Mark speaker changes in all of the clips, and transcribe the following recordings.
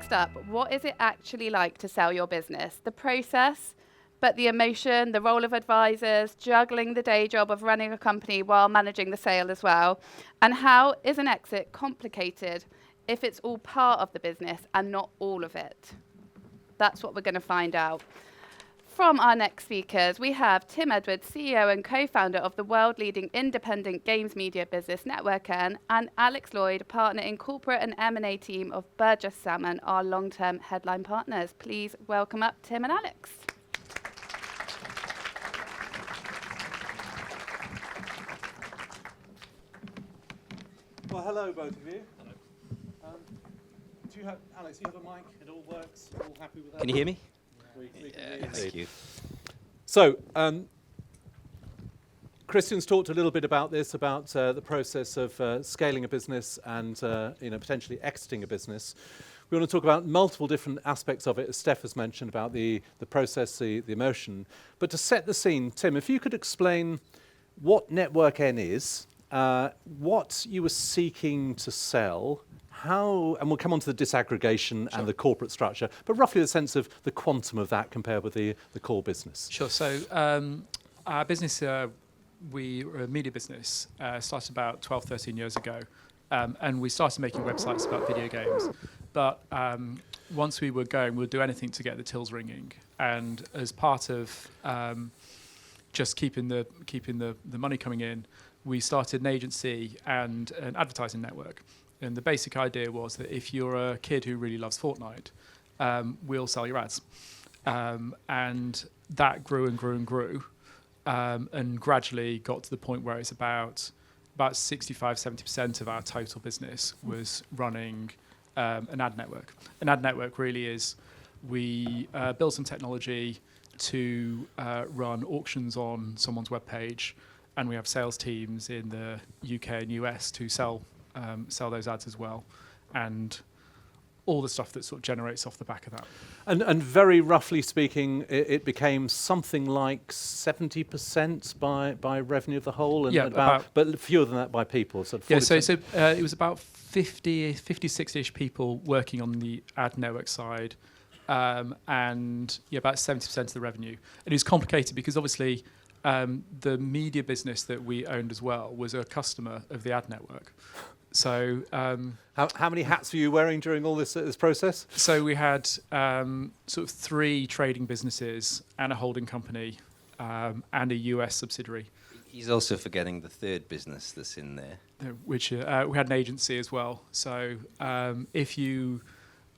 Speaker 1: next up, what is it actually like to sell your business? The process, but the emotion, the role of advisors, juggling the day job of running a company while managing the sale as well. And how is an exit complicated if it's all part of the business and not all of it? That's what we're going to find out. From our next speakers, we have Tim Edwards, CEO and co-founder of the world-leading independent games media business NetworkN, and Alex Lloyd, partner in corporate and M&A team of Burgess Salmon, our long-term headline partners. Please welcome up Tim and Alex.
Speaker 2: Well, hello, both of you. Hello. Alex, do you have a mic? It all works? All happy with that?
Speaker 3: Can you hear me?
Speaker 2: Thank
Speaker 3: you.
Speaker 2: So, Christian's talked a little bit about this, about the process of scaling a business and potentially exiting a business. We want to talk about multiple different aspects of it, as Steph has mentioned, about the process, the emotion. But to set the scene, Tim, if you could explain what NetworkN is, what you were seeking to sell, how, and we'll come on to the disaggregation and the corporate structure, but roughly the sense of the quantum of that compared with the core business.
Speaker 4: Sure. So our business, we're a media business, started about 12, 13 years ago, and we started making websites about video games. But once we were going, we'd do anything to get the tills ringing. And as part of just keeping the money coming in, we started an agency and an advertising network. And the basic idea was that if you're a kid who really loves Fortnite, we'll sell your ads. And that grew and grew and grew, and gradually got to the point where it's about 65, 70% of our total business was running an ad network. An ad network really is, we build some technology to run auctions on someone's webpage, and we have sales teams in the UK and US to sell those ads as well, and all the stuff that sort of generates off the back of that.
Speaker 2: And very roughly speaking, it became something like 70% by revenue of the whole, and but fewer than that by people. So
Speaker 4: it was about 50, 60-ish people working on the ad network side, and about 70% of the revenue. And it was complicated because obviously the media business that we owned as well was a customer of the ad network. So
Speaker 2: how many hats were you wearing during all this process?
Speaker 4: So we had sort of 3 trading businesses and a holding company and a US subsidiary.
Speaker 3: He's also forgetting the third business that's in there.
Speaker 4: Which we had an agency as well. So if you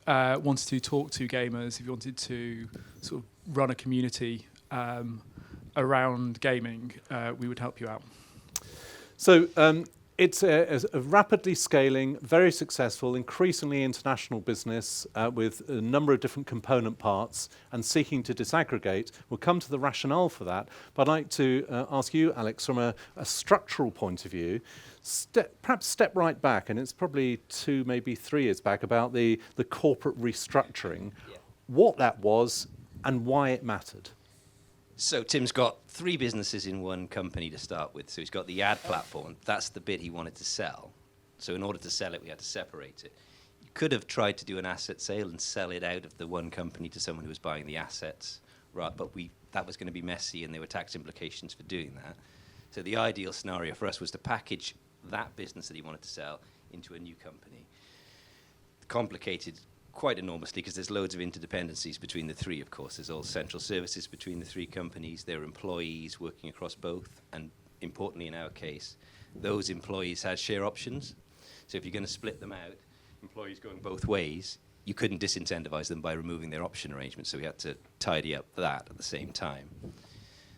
Speaker 4: wanted to talk to gamers, if you wanted to sort of run a community around gaming, we would help you out.
Speaker 2: So it's a rapidly scaling, very successful, increasingly international business with a number of different component parts and seeking to disaggregate. We'll come to the rationale for that, but I'd like to ask you, Alex, from a structural point of view, perhaps step right back, and it's probably 2, maybe 3 years back, about the corporate restructuring, what that was and why it mattered.
Speaker 3: So Tim's got 3 businesses in one company to start with. So he's got the ad platform. That's the bit he wanted to sell. So in order to sell it, we had to separate it. You could have tried to do an asset sale and sell it out of the one company to someone who was buying the assets, right? But that was going to be messy, and there were tax implications for doing that. So the ideal scenario for us was to package that business that he wanted to sell into a new company. Complicated quite enormously because there's loads of interdependencies between the 3, of course. There's all central services between the 3 companies. There are employees working across both. And importantly, in our case, those employees had share options. So if you're going to split them out, employees going both ways, you couldn't disincentivize them by removing their option arrangements. So we had to tidy up that at the same time.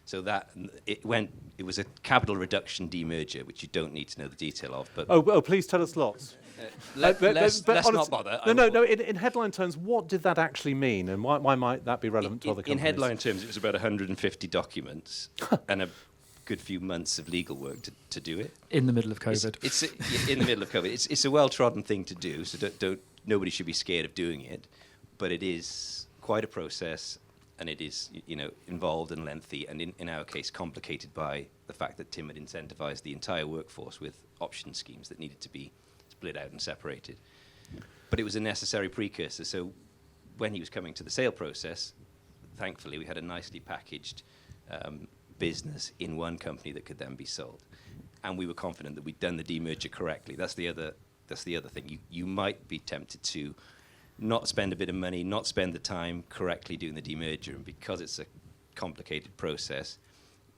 Speaker 3: So that it was a capital reduction demerger, which you don't need to know the detail of. But
Speaker 2: please tell us lots.
Speaker 3: Let's not bother.
Speaker 2: No. In headline terms, what did that actually mean, and why might that be relevant to other companies?
Speaker 3: In headline terms, it was about 150 documents and a good few months of legal work to do it.
Speaker 4: In the middle of COVID.
Speaker 3: It's in the middle of COVID. It's a well-trodden thing to do, so nobody should be scared of doing it. But it is quite a process, and it is involved and lengthy, and in our case, complicated by the fact that Tim had incentivized the entire workforce with option schemes that needed to be split out and separated. but it was a necessary precursor. So when he was coming to the sale process, thankfully we had a nicely packaged business in one company that could then be sold, and we were confident that we'd done the demerger correctly. That's the other thing. You might be tempted to not spend a bit of money, not spend the time correctly doing the demerger, and because it's a complicated process,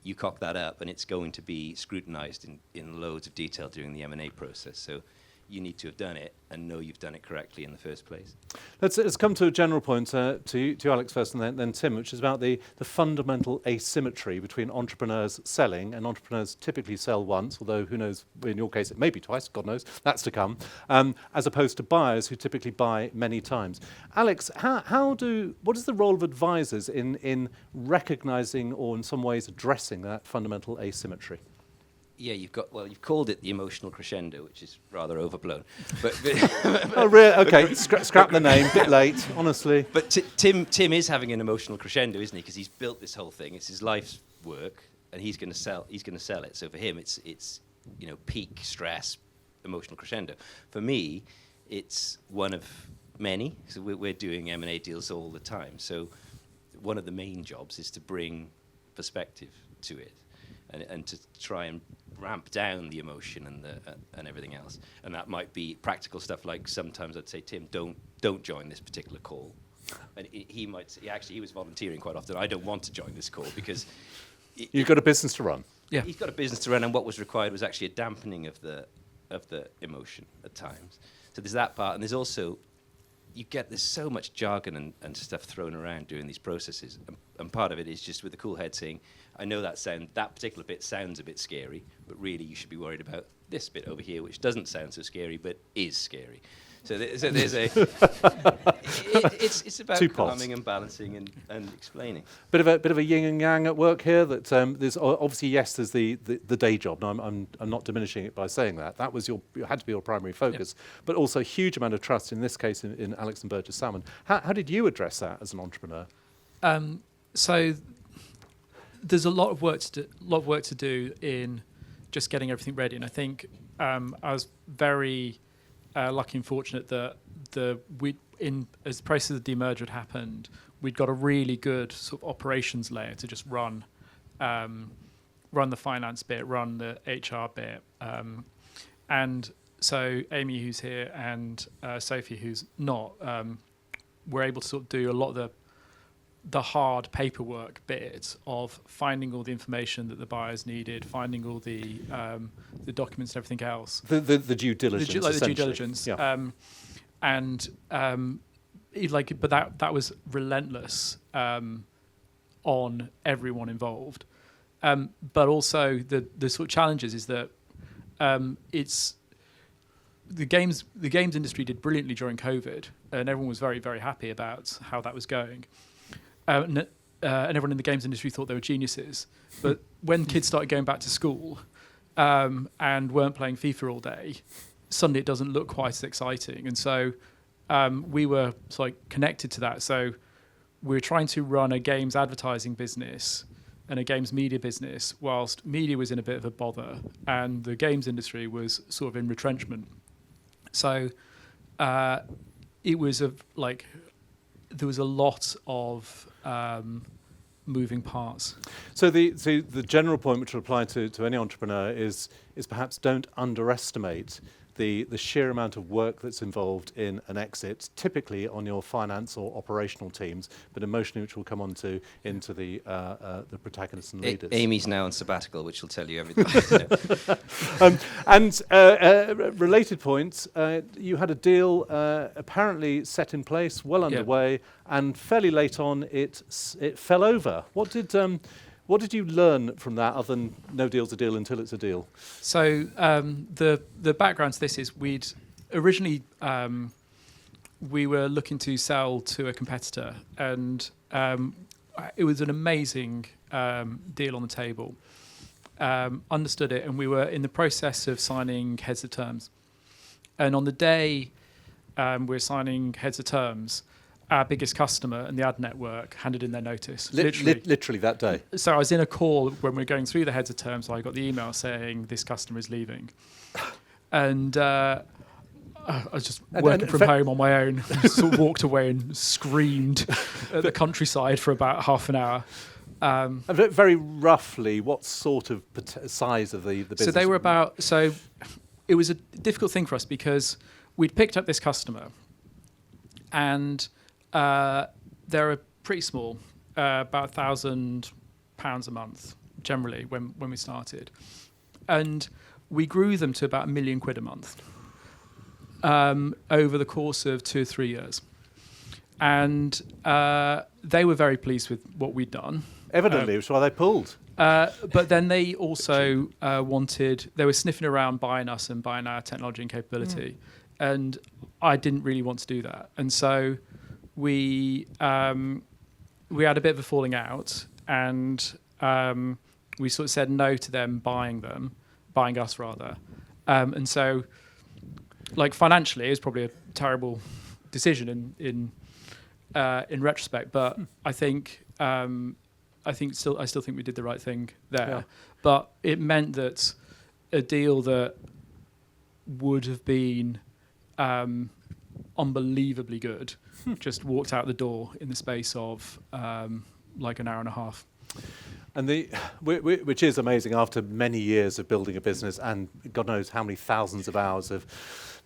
Speaker 3: you cock that up and it's going to be scrutinized in loads of detail during the M&A process. So you need to have done it and know you've done it correctly in the first place.
Speaker 2: Let's come to a general point, to Alex first and then Tim, which is about the fundamental asymmetry between entrepreneurs selling, and entrepreneurs typically sell once, although who knows, in your case it may be twice, God knows, that's to come, as opposed to buyers who typically buy many times. Alex, what is the role of advisors in recognising or in some ways addressing that fundamental asymmetry?
Speaker 3: Yeah, you've called it the emotional crescendo, which is rather overblown. But
Speaker 2: Oh, really? Okay, scrap the name, bit late, honestly.
Speaker 3: But Tim is having an emotional crescendo, isn't he? Because he's built this whole thing. It's his life's work, and he's going to sell it. So for him, it's peak stress, emotional crescendo. For me, it's one of many. So we're doing M&A deals all the time. So one of the main jobs is to bring perspective to it, and to try and ramp down the emotion and everything else. And that might be practical stuff, like sometimes I'd say, Tim, don't join this particular call. And he was volunteering quite often. I don't want to join this call because
Speaker 2: you've got a business to run.
Speaker 4: Yeah,
Speaker 3: he's got a business to run, and what was required was actually a dampening of the emotion at times. So there's that part, and there's also there's so much jargon and stuff thrown around during these processes, and part of it is just with a cool head saying, I know that particular bit sounds a bit scary, but really you should be worried about this bit over here, which doesn't sound so scary, but is scary. So there's it's about calming and balancing and explaining.
Speaker 2: Bit of a yin and yang at work here. That there's obviously, yes, there's the day job. Now I'm not diminishing it by saying that. That was had to be your primary focus, but also a huge amount of trust in this case in Alex and Burgess Salmon. How did you address that as an entrepreneur?
Speaker 4: So there's a lot of work to do in just getting everything ready, and I think I was very lucky and fortunate that as the process of the demerger had happened, we'd got a really good sort of operations layer to just run the finance bit, run the HR bit, and so Amy, who's here, and Sophie, who's not, were able to sort of do a lot of the hard paperwork bit of finding all the information that the buyers needed, finding all the documents and everything else.
Speaker 2: The due diligence,
Speaker 4: the due diligence.
Speaker 2: Yeah.
Speaker 4: But that was relentless on everyone involved. But also the sort of challenges is that it's the games industry did brilliantly during COVID, and everyone was very, very happy about how that was going. And everyone in the games industry thought they were geniuses. But when kids started going back to school and weren't playing FIFA all day, suddenly it doesn't look quite as exciting. And so we were sort of connected to that. So we were trying to run a games advertising business and a games media business, whilst media was in a bit of a bother and the games industry was sort of in retrenchment. So it was there was a lot of moving parts.
Speaker 2: So the general point which will apply to any entrepreneur is perhaps don't underestimate the sheer amount of work that's involved in an exit, typically on your finance or operational teams, but emotionally, which we'll come on to into the protagonists and leaders.
Speaker 3: Amy's now on sabbatical, which will tell you everything.
Speaker 2: Related points, you had a deal apparently set in place, well underway, and fairly late on it fell over. What did you learn from that, other than no deal's a deal until it's a deal?
Speaker 4: So the background to this is we'd originally we were looking to sell to a competitor, and it was an amazing deal on the table. Understood it, and we were in the process of signing heads of terms. And on the day we were signing heads of terms, our biggest customer and the ad network handed in their notice.
Speaker 2: Literally that day.
Speaker 4: So I was in a call when we were going through the heads of terms. I got the email saying this customer is leaving, and I was just
Speaker 2: And
Speaker 4: working from home on my own. Sort of walked away and screamed at the countryside for about half an hour.
Speaker 2: And very roughly, what sort of size of the business?
Speaker 4: So they were about. So it was a difficult thing for us because we'd picked up this customer, and they're pretty small, about £1,000 a month generally when we started, and we grew them to about £1 million a month over the course of 2 or 3 years, and they were very pleased with what we'd done.
Speaker 2: Evidently, which is why they pulled.
Speaker 4: But then they also they were sniffing around buying us and buying our technology and capability. And I didn't really want to do that. And so we had a bit of a falling out, and we sort of said no to them buying us rather. And so, like, financially, it was probably a terrible decision in retrospect, but I still think we did the right thing there.
Speaker 2: Yeah.
Speaker 4: But it meant that a deal that would have been unbelievably good just walked out the door in the space of like an hour and a half.
Speaker 2: And which is amazing after many years of building a business and God knows how many thousands of hours of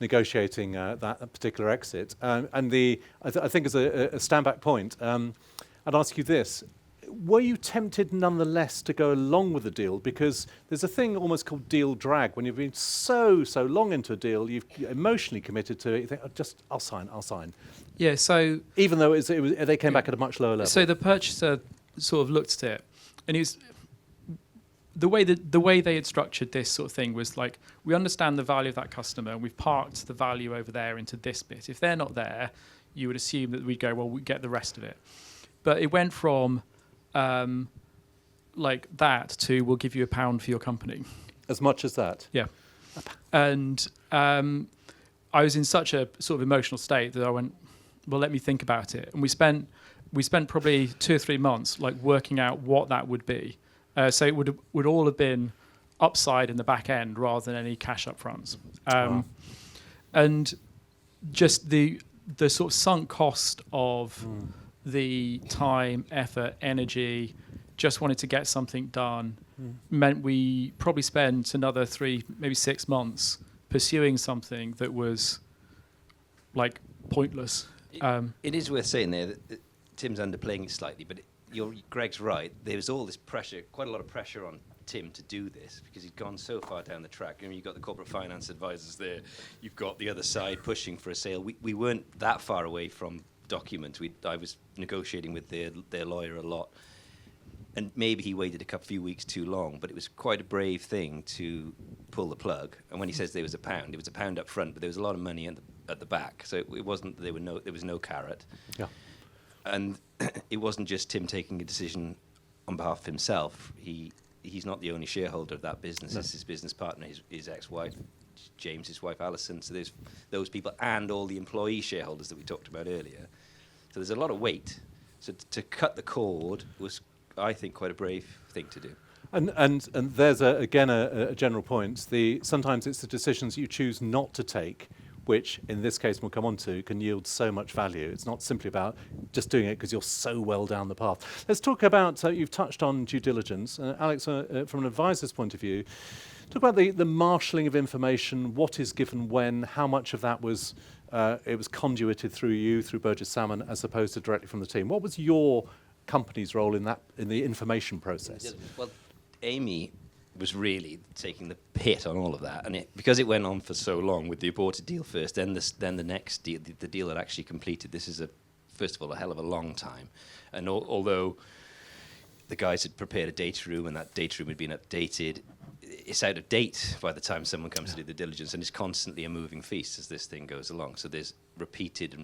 Speaker 2: negotiating that particular exit. I think as a stand-back point, I'd ask you this. Were you tempted nonetheless to go along with the deal? Because there's a thing almost called deal drag. When you've been so long into a deal, you're emotionally committed to it, you think, I'll sign.
Speaker 4: Yeah, so...
Speaker 2: Even though they came back at a much lower level.
Speaker 4: So the purchaser sort of looked at it, and he was... The way they had structured this sort of thing was like, we understand the value of that customer, and we've parked the value over there into this bit. If they're not there, you would assume that we'd go, well, we get the rest of it. But it went from... like that to we'll give you £1 for your company. As
Speaker 2: much as that?
Speaker 4: Yeah. And I was in such a sort of emotional state that I went, well, let me think about it. And we spent probably 2 or 3 months like working out what that would be. So it would all have been upside in the back end rather than any cash up fronts. And just the sort of sunk cost of the time, effort, energy, just wanted to get something done, meant we probably spent another 3, maybe 6 months pursuing something that was like pointless.
Speaker 3: It is worth saying there that Tim's underplaying it slightly, but Greg's right. There was all this pressure, quite a lot of pressure on Tim to do this because he'd gone so far down the track. I mean, you've got the corporate finance advisors there, you've got the other side pushing for a sale. We weren't that far away from document. I was negotiating with their lawyer a lot, and maybe he waited a few weeks too long, but it was quite a brave thing to pull the plug. And when he says there was £1, it was £1 up front, but there was a lot of money at the back, so it wasn't there was no carrot. Yeah. And it wasn't just Tim taking a decision on behalf of himself. He's not the only shareholder of that business. No. It's his business partner, his ex-wife, James, his wife Alison. So there's those people and all the employee shareholders that we talked about earlier. So there's a lot of weight. So to cut the cord was, I think, quite a brave thing to do.
Speaker 2: And there's again a general point. Sometimes it's the decisions you choose not to take, which in this case we'll come on to, can yield so much value. It's not simply about just doing it because you're so well down the path. Let's talk about, you've touched on due diligence. Alex, from an advisor's point of view, talk about the marshalling of information, what is given when, how much of that was it was conduited through you, through Burgess Salmon, as opposed to directly from the team. What was your company's role in the information process?
Speaker 3: Well, Amy was really taking the hit on all of that, and because it went on for so long with the aborted deal first, then the next deal, the deal that actually completed. This is first of all a hell of a long time, and although the guys had prepared a data room and that data room had been updated, it's out of date by the time someone comes to do the diligence, and it's constantly a moving feast as this thing goes along. So there's repeated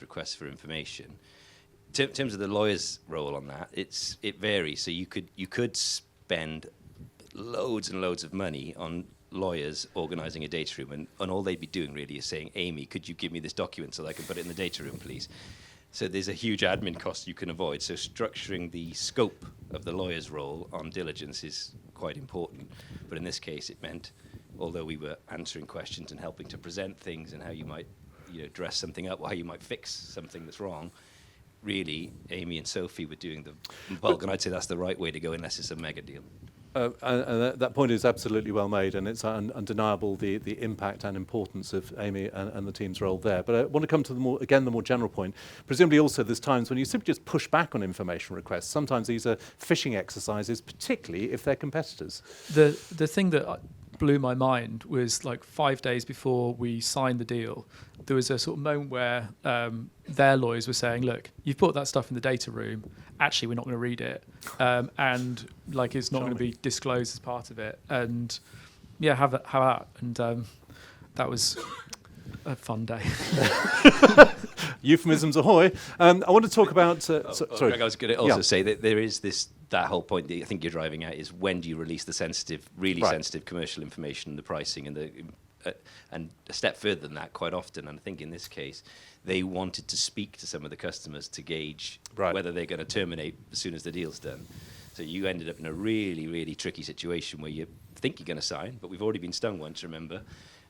Speaker 3: requests for information. In terms of the lawyer's role on that, it varies. So you could spend loads and loads of money on lawyers organising a data room, and all they'd be doing really is saying, Amy, could you give me this document so that I can put it in the data room, please? So there's a huge admin cost you can avoid. So structuring the scope of the lawyer's role on diligence is quite important. But in this case, it meant although we were answering questions and helping to present things and how you might dress something up or how you might fix something that's wrong, really Amy and Sophie were doing the bulk, and I'd say that's the right way to go unless it's a mega deal.
Speaker 2: And that point is absolutely well made, and it's undeniable the impact and importance of Amy and the team's role there. But I want to come to the more general point. Presumably also there's times when you simply just push back on information requests. Sometimes these are phishing exercises, particularly if they're competitors.
Speaker 4: The thing that blew my mind was like 5 days before we signed the deal, there was a sort of moment where their lawyers were saying, look, you've put that stuff in the data room, actually we're not going to read it, and like it's not going to be disclosed as part of it, and yeah, have that. And that was a fun day.
Speaker 2: Euphemisms ahoy. I want to talk about
Speaker 3: sorry, I was going to also say that there is that whole point that I think you're driving at is when do you release the sensitive commercial information, the pricing, and and a step further than that quite often. And I think in this case, they wanted to speak to some of the customers to gauge whether they're going to terminate as soon as the deal's done. So you ended up in a really, really tricky situation where you think you're going to sign, but we've already been stung once, remember.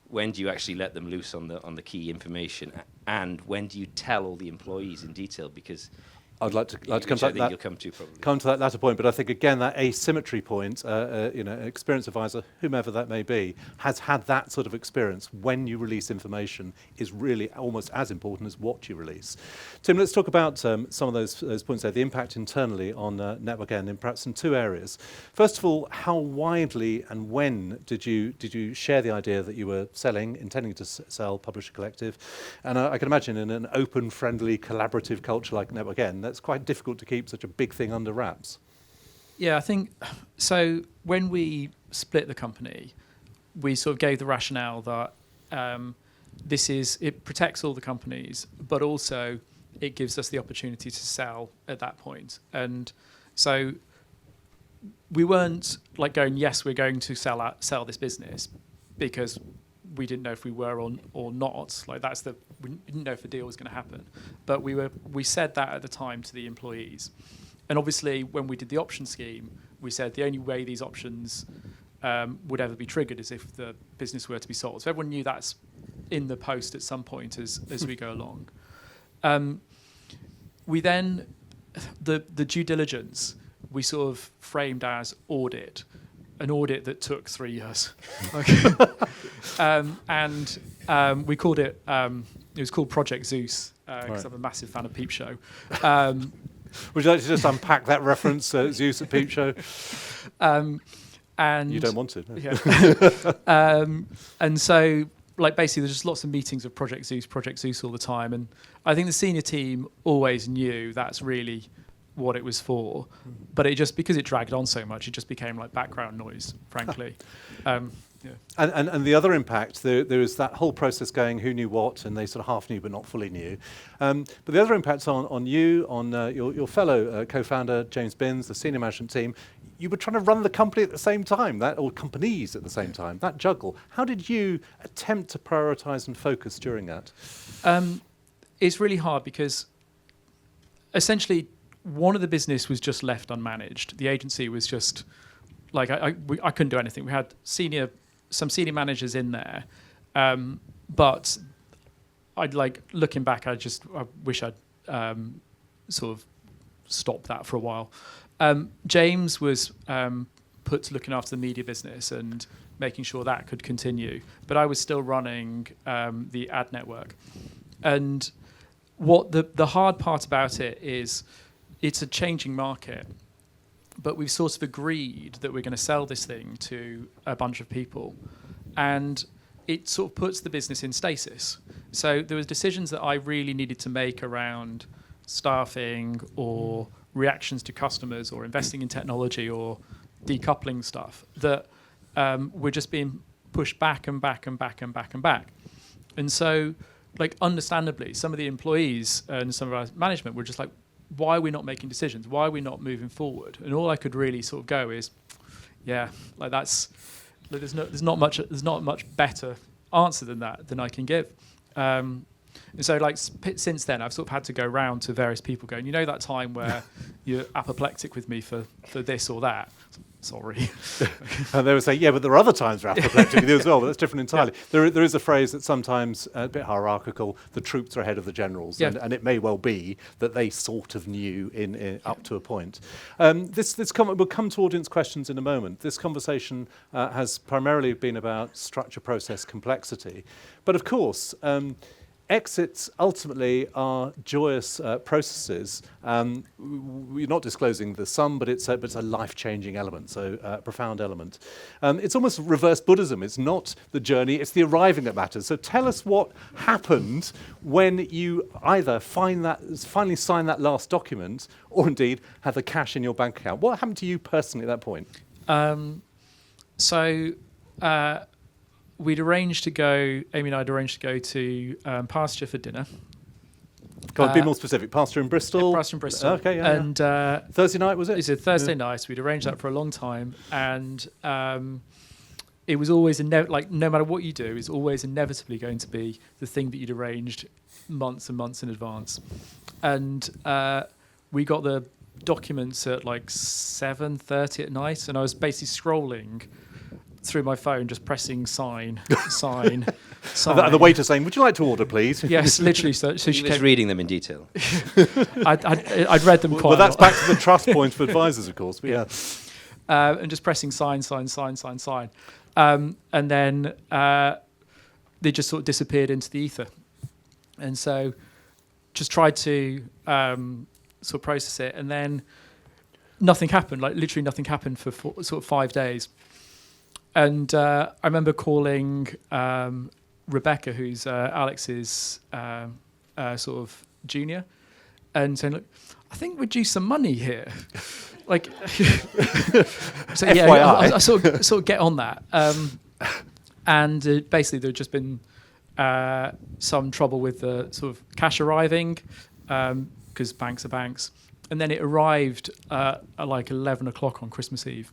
Speaker 3: When do you actually let them loose on the key information, and when do you tell all the employees in detail? Because
Speaker 2: I'd like to come to that.
Speaker 3: You'll come to probably.
Speaker 2: Come to that latter point, but I think again that asymmetry point, an experienced advisor, whomever that may be, has had that sort of experience. When you release information is really almost as important as what you release. Tim, let's talk about some of those points there. The impact internally on Network N, in perhaps in two areas. First of all, how widely and when did you share the idea that you were intending to sell Publisher Collective? And I can imagine in an open, friendly, collaborative culture like Network N, it's quite difficult to keep such a big thing under wraps.
Speaker 4: Yeah, I think so. When we split the company, we sort of gave the rationale that it protects all the companies, but also it gives us the opportunity to sell at that point. And so we weren't like going, yes, we're going to sell this business, because we didn't know if we were or not. Like we didn't know if the deal was going to happen. But we said that at the time to the employees. And obviously, when we did the option scheme, we said the only way these options would ever be triggered is if the business were to be sold. So everyone knew that's in the post at some point as we go along. We then, the due diligence, we sort of framed as audit. An audit that took 3 years. And we called it was called Project Zeus, because I'm a massive fan of Peep Show.
Speaker 2: Would you like to just unpack that reference, Zeus at Peep Show?
Speaker 4: And
Speaker 2: you don't want to, no.
Speaker 4: Yeah. And so, like, basically, there's just lots of meetings of Project Zeus all the time. And I think the senior team always knew that's really what it was for, but it just, because it dragged on so much, it just became like background noise, frankly. Yeah.
Speaker 2: And the other impact, there is that whole process going, who knew what, and they sort of half knew but not fully knew. But the other impacts on you, on your fellow co-founder, James Binns, the senior management team. You were trying to run the company at the same time, or companies at the same time, that juggle. How did you attempt to prioritize and focus during that?
Speaker 4: It's really hard because essentially one of the business was just left unmanaged. The agency was just like, I couldn't do anything. We had some senior managers in there, but I'd like, looking back, I wish I'd sort of stopped that for a while. James was put to looking after the media business and making sure that could continue, but I was still running the ad network. And what the hard part about it is, it's a changing market, but we've sort of agreed that we're going to sell this thing to a bunch of people, and it sort of puts the business in stasis. So there was decisions that I really needed to make around staffing or reactions to customers or investing in technology or decoupling stuff that were just being pushed back and back and back and back and back. And so, like, understandably, some of the employees and some of our management were just like, why are we not making decisions? Why are we not moving forward? And all I could really sort of go is, yeah, like that's, like there's not much better answer than that than I can give. And so, like, since then, I've sort of had to go round to various people going, you know, that time where you're apoplectic with me for this or that. sorry.
Speaker 2: And they would say, yeah, but there are other times where apoplectic you do as well, but that's different entirely. There is a phrase that's sometimes a bit hierarchical, the troops are ahead of the generals, and it may well be that they sort of knew in up to a point. We'll come to audience questions in a moment. This conversation has primarily been about structure, process, complexity. But of course, exits ultimately are joyous processes. We're not disclosing the sum, but it's a life-changing element, so a profound element. It's almost reverse Buddhism. It's not the journey, it's the arriving that matters. So tell us what happened when you either finally sign that last document, or indeed have the cash in your bank account. What happened to you personally at that point?
Speaker 4: Amy and I had arranged to go to Pasture for dinner.
Speaker 2: Go on, be more specific. Pasture in Bristol?
Speaker 4: Yeah, Pasture in Bristol.
Speaker 2: Okay, yeah.
Speaker 4: And
Speaker 2: Thursday night, was it?
Speaker 4: It's a Thursday night. We'd arranged that for a long time. And it was always, no matter what you do, it's always inevitably going to be the thing that you'd arranged months and months in advance. And we got the documents at like 7:30 at night, and I was basically scrolling through my phone, just pressing sign.
Speaker 2: And the waiter saying, "Would you like to order, please?"
Speaker 4: Yes, literally. So
Speaker 3: she was reading them in detail.
Speaker 4: I'd read them quite.
Speaker 2: Well, that's back to the trust point for advisors, of course. But yeah.
Speaker 4: And just pressing sign. And then they just sort of disappeared into the ether. And so just tried to sort of process it, and then nothing happened. Like literally nothing happened for sort of 5 days. And I remember calling Rebecca, who's Alex's sort of junior, and saying, "Look, I think we're due some money here." Like, so yeah, I sort of get on that. And basically, there had just been some trouble with the sort of cash arriving, because banks are banks, and then it arrived at like 11 o'clock on Christmas Eve.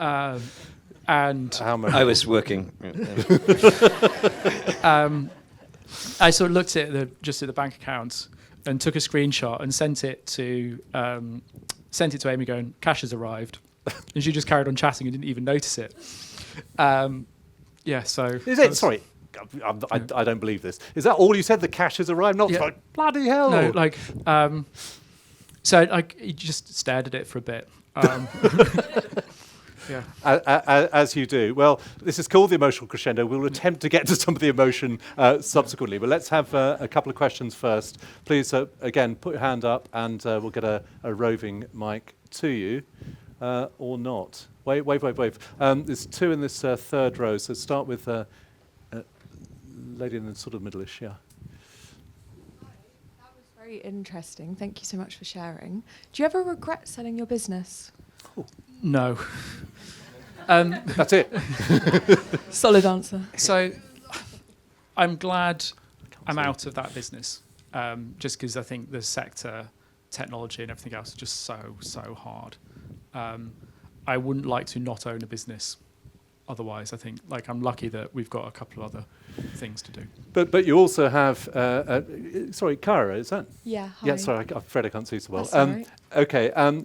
Speaker 4: And
Speaker 3: I was working.
Speaker 4: I sort of looked at the bank account and took a screenshot and sent it to Amy, going, "Cash has arrived," and she just carried on chatting and didn't even notice it. So
Speaker 2: is it? Sorry, I don't believe this. Is that all you said? The cash has arrived? Not like bloody hell.
Speaker 4: No, like so like he just stared at it for a bit. Yeah.
Speaker 2: As you do. Well, this is called the emotional crescendo. We'll attempt to get to some of the emotion subsequently, but let's have a couple of questions first. Please, again, put your hand up and we'll get a roving mic to you, or not. Wave. There's two in this third row, so start with lady in the sort of middle-ish, yeah.
Speaker 5: That was very interesting. Thank you so much for sharing. Do you ever regret selling your business?
Speaker 2: Oh.
Speaker 4: No.
Speaker 2: That's it.
Speaker 5: Solid answer.
Speaker 4: So I'm glad I'm out of that business, just because I think the sector, technology and everything else is just so hard. I wouldn't like to not own a business otherwise. I think I'm lucky that we've got a couple of other things to do.
Speaker 2: But you also have, sorry, Cara, is that?
Speaker 5: Yeah, hi.
Speaker 2: Yeah, sorry, I'm afraid I can't see so well.
Speaker 5: That's all right.
Speaker 2: Okay,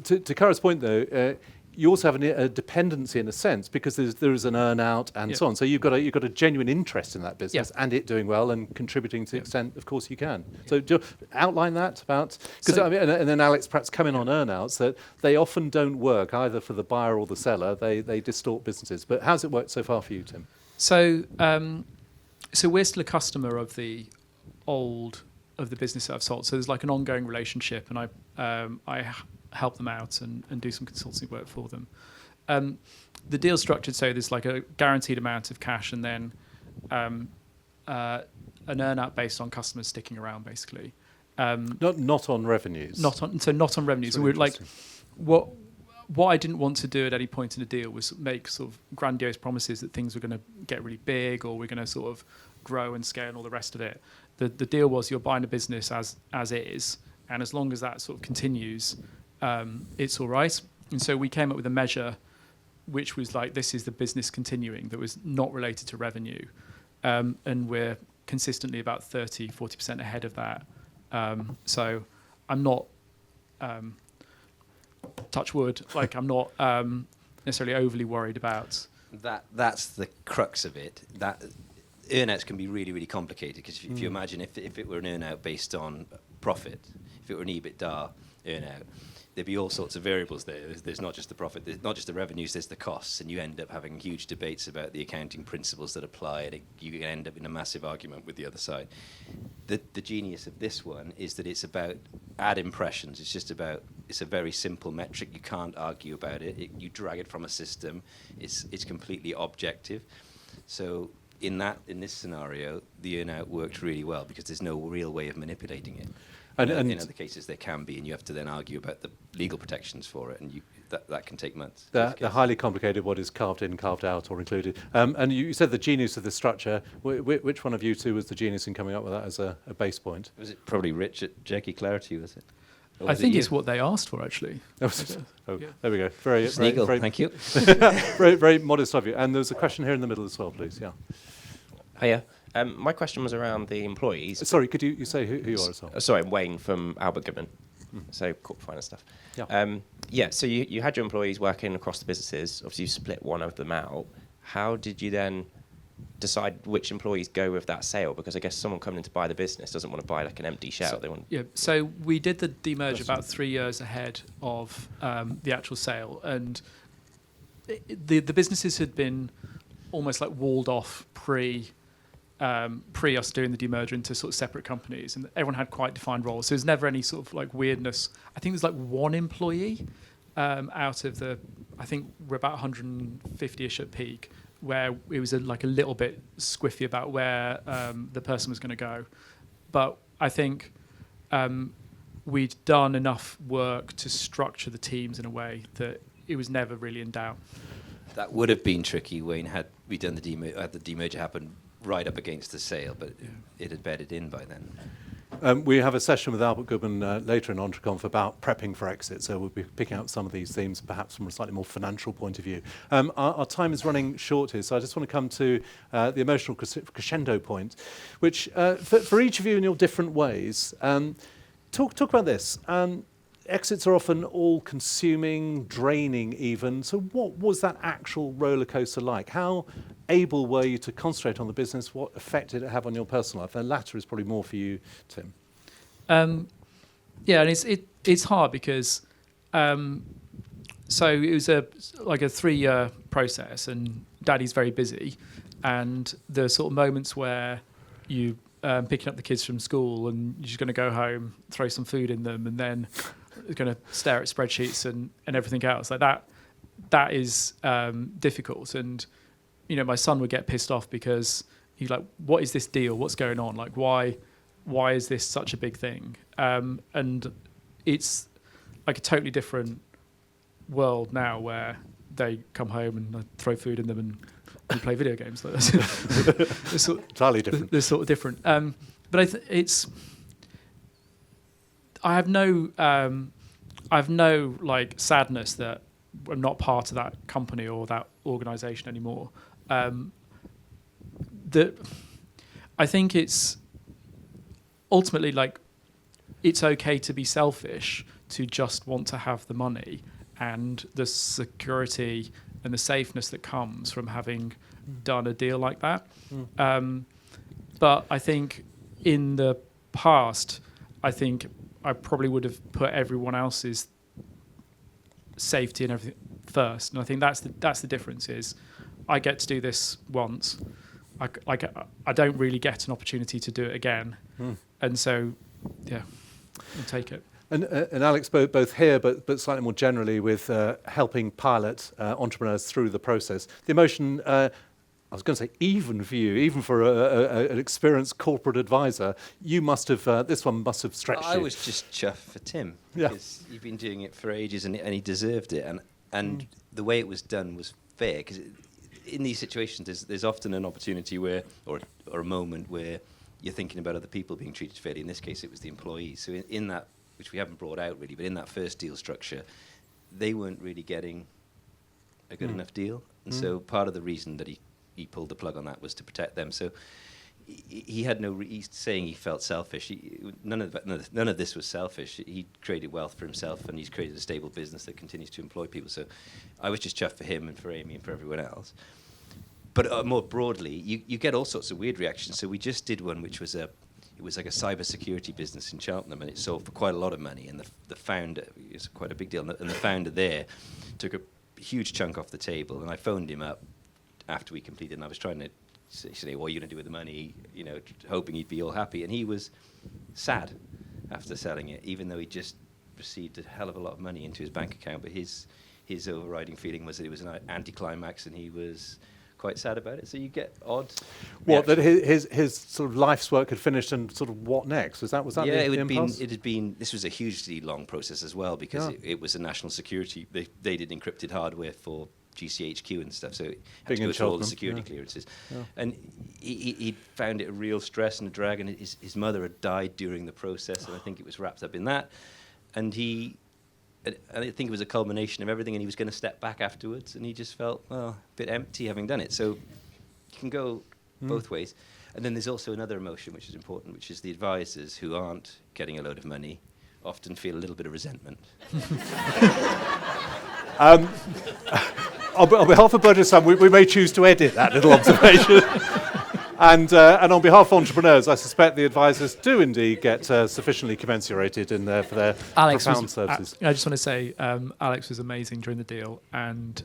Speaker 2: to Cara's point though, you also have a dependency in a sense, because there is an earnout and so on. So you've got a genuine interest in that business and it doing well and contributing to the extent, of course, you can. So do you outline that about, because and then Alex, perhaps come in on earnouts, that they often don't work either for the buyer or the seller. They distort businesses. But how's it worked so far for you, Tim?
Speaker 4: So we're still a customer of the business that I've sold. So there's like an ongoing relationship, and I help them out and do some consultancy work for them. The deal's structured so there's like a guaranteed amount of cash, and then an earnout based on customers sticking around, basically.
Speaker 2: Not on revenues.
Speaker 4: Not on revenues. And we're like, what I didn't want to do at any point in the deal was make sort of grandiose promises that things were going to get really big, or we're going to sort of grow and scale and all the rest of it. The deal was you're buying a business as is, and as long as that sort of continues, it's all right. And so we came up with a measure which was like, this is the business continuing, that was not related to revenue. And we're consistently about 30-40% ahead of that. So I'm not touch wood, like I'm not necessarily overly worried about.
Speaker 3: That's the crux of it. That earnouts can be really, really complicated because if you imagine if it were an earnout based on profit, if it were an EBITDA earnout, there'd be all sorts of variables there. There's not just the profit, there's not just the revenues, there's the costs, and you end up having huge debates about the accounting principles that apply, and you can end up in a massive argument with the other side. The genius of this one is that it's about ad impressions. It's a very simple metric. You can't argue about it. You drag it from a system. It's completely objective. So in this scenario, the earnout worked really well because there's no real way of manipulating it. And in other cases, there can be, and you have to then argue about the legal protections for it, and that can take months.
Speaker 2: The highly complicated what is carved in, carved out, or included. And you said the genius of the structure. Which one of you two was the genius in coming up with that as a base point?
Speaker 3: Was it probably Rich at Jackie Clarity, was it?
Speaker 4: I think it's what they asked for, actually.
Speaker 2: Yeah. There we go. Very,
Speaker 3: Sneagle,
Speaker 2: very,
Speaker 3: thank you.
Speaker 2: very, very modest of you. And there's a question here in the middle as well, please. Yeah.
Speaker 6: Hiya. My question was around the employees.
Speaker 2: Sorry, could you say who you are as well?
Speaker 6: Sorry, I'm Wayne from Albert Goodman, so corporate finance stuff.
Speaker 2: Yeah.
Speaker 6: So you had your employees working across the businesses. Obviously, you split one of them out. How did you then decide which employees go with that sale? Because I guess someone coming in to buy the business doesn't want to buy like an empty shell.
Speaker 4: So we did the demerge about 3 years ahead of the actual sale, and the businesses had been almost like walled off pre us doing the demerger into sort of separate companies, and everyone had quite defined roles. So there's never any sort of like weirdness. I think there's like one employee out of I think we're about 150-ish at peak, where it was like a little bit squiffy about where the person was going to go. But I think we'd done enough work to structure the teams in a way that it was never really in doubt.
Speaker 3: That would have been tricky, Wayne, had we done the demerger happen right up against the sale, but it had bedded in by then.
Speaker 2: We have a session with Albert Goodman later in EntreConf about prepping for exit, so we'll be picking up some of these themes, perhaps from a slightly more financial point of view. Our time is running short here, so I just want to come to the emotional crescendo point, which for each of you in your different ways, talk about this. Exits are often all-consuming, draining even. So what was that actual roller coaster like? How able were you to concentrate on the business? What effect did it have on your personal life? The latter is probably more for you, Tim.
Speaker 4: And it's hard because so it was like a 3-year process, and Daddy's very busy, and the sort of moments where you picking up the kids from school and you're just going to go home, throw some food in them, and then going to stare at spreadsheets and everything else like that is difficult. And my son would get pissed off because he's like, what is this deal, what's going on, like why is this such a big thing? And it's like a totally different world now where they come home and I throw food in them and we play video games. They're
Speaker 2: entirely different.
Speaker 4: They're sort of different. But I have no like sadness that I'm not part of that company or that organisation anymore. I think it's ultimately like it's okay to be selfish, to just want to have the money and the security and the safeness that comes from having done a deal like that. But I think in the past, I think I probably would have put everyone else's safety and everything first. And I think that's the difference is I get to do this once. I don't really get an opportunity to do it again. And so, yeah, I'll take it.
Speaker 2: And Alex, both here, but slightly more generally with helping pilot entrepreneurs through the process. The emotion, I was going to say even for you, even for an experienced corporate advisor, you must have, this one must have stretched you.
Speaker 3: I was just chuffed for Tim, because you've been doing it for ages and he deserved it. And the way it was done was fair, because in these situations, there's often an opportunity where, or a moment where you're thinking about other people being treated fairly. In this case, it was the employees. So in that, which we haven't brought out really, but in that first deal structure, they weren't really getting a good enough deal. And so part of the reason that he pulled the plug on that was to protect them. So he had he's saying he felt selfish. None of this was selfish. He created wealth for himself, and he's created a stable business that continues to employ people. So I was just chuffed for him and for Amy and for everyone else. But more broadly, you get all sorts of weird reactions. So we just did one which was it was like a cybersecurity business in Cheltenham, and it sold for quite a lot of money. And the founder, it's quite a big deal, and the founder there took a huge chunk off the table. And I phoned him up after we completed, and I was trying to say, what are you going to do with the money, hoping he'd be all happy. And he was sad after selling it, even though he just received a hell of a lot of money into his bank account. But his overriding feeling was that it was an anticlimax, and he was quite sad about it. So you get odd.
Speaker 2: What, that his sort of life's work had finished, and sort of what next? Was that
Speaker 3: yeah,
Speaker 2: the impulse?
Speaker 3: it had been. This was a hugely long process as well, because it was a national security. They did encrypted hardware for GCHQ and stuff, so it had to go through all the security clearances. Yeah. And he found it a real stress and a drag, and his mother had died during the process, and I think it was wrapped up in that. And I think it was a culmination of everything, and he was going to step back afterwards, and he just felt, a bit empty having done it. So you can go both ways. And then there's also another emotion which is important, which is the advisors who aren't getting a load of money often feel a little bit of resentment.
Speaker 2: On behalf of Burgess Salmon, we may choose to edit that little observation. And on behalf of entrepreneurs, I suspect the advisors do indeed get sufficiently commensurated for their profound services.
Speaker 4: I just want to say, Alex was amazing during the deal, and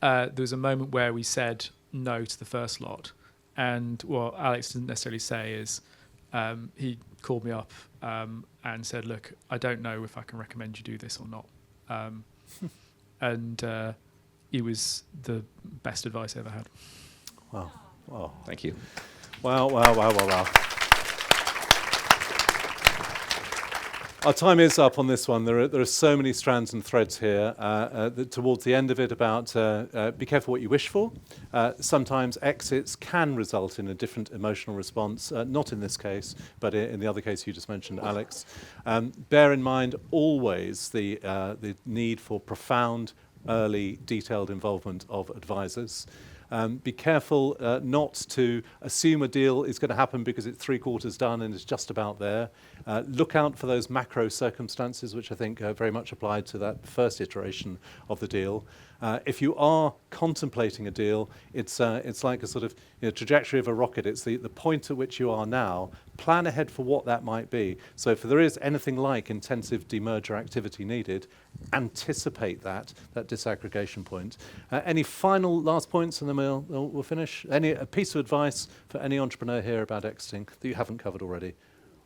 Speaker 4: there was a moment where we said no to the first lot, and what Alex didn't necessarily say is he called me up and said, look, I don't know if I can recommend you do this or not. And it was the best advice I ever had.
Speaker 2: Wow. Wow.
Speaker 3: Thank you.
Speaker 2: Wow. Our time is up on this one. There are so many strands and threads here. Towards the end of it, about be careful what you wish for. Sometimes exits can result in a different emotional response. Not in this case, but in the other case you just mentioned, Alex. Bear in mind always the need for profound, early, detailed involvement of advisors. Be careful not to assume a deal is going to happen because it's 3/4 done and it's just about there. Look out for those macro circumstances, which I think very much applied to that first iteration of the deal. If you are contemplating a deal, it's like a sort of trajectory of a rocket. It's the point at which you are now. Plan ahead for what that might be. So if there is anything like intensive demerger activity needed, anticipate that disaggregation point. Any final last points, and then we'll finish? A piece of advice for any entrepreneur here about exiting that you haven't covered already?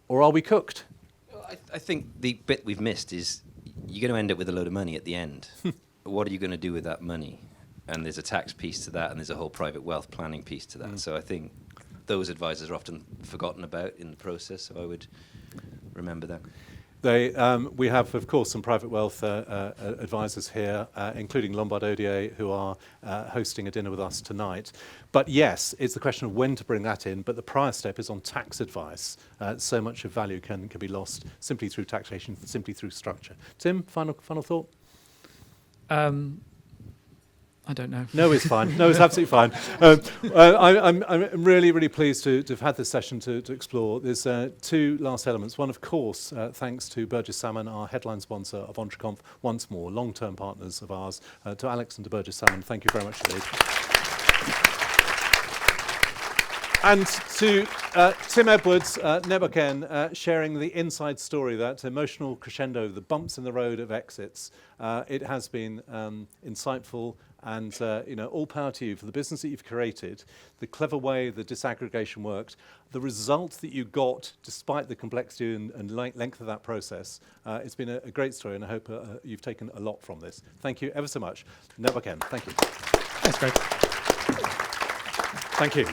Speaker 2: Or are we cooked?
Speaker 3: I think the bit we've missed is you're going to end up with a load of money at the end. What are you going to do with that money? And there's a tax piece to that, and there's a whole private wealth planning piece to that. So I think those advisors are often forgotten about in the process, so I would remember that.
Speaker 2: We have, of course, some private wealth advisors here, including Lombard Odier, who are hosting a dinner with us tonight. But yes, it's the question of when to bring that in, but the prior step is on tax advice. So much of value can be lost simply through taxation, simply through structure. Tim, final thought?
Speaker 4: I don't know.
Speaker 2: No, it's fine. No, it's absolutely fine. I'm really, really pleased to have had this session to explore. There's two last elements. One, of course, thanks to Burgess Salmon, our headline sponsor of EntreConf, once more, long-term partners of ours. To Alex and to Burgess Salmon, thank you very much indeed. And to Tim Edwards, Nebuchadnezzar, sharing the inside story, that emotional crescendo, the bumps in the road of exits. It has been insightful, and all power to you for the business that you've created, the clever way the disaggregation worked, the result that you got despite the complexity and length of that process. It's been a great story, and I hope you've taken a lot from this. Thank you ever so much. Nebuchadnezzar, thank you.
Speaker 4: That's great.
Speaker 2: Thank you.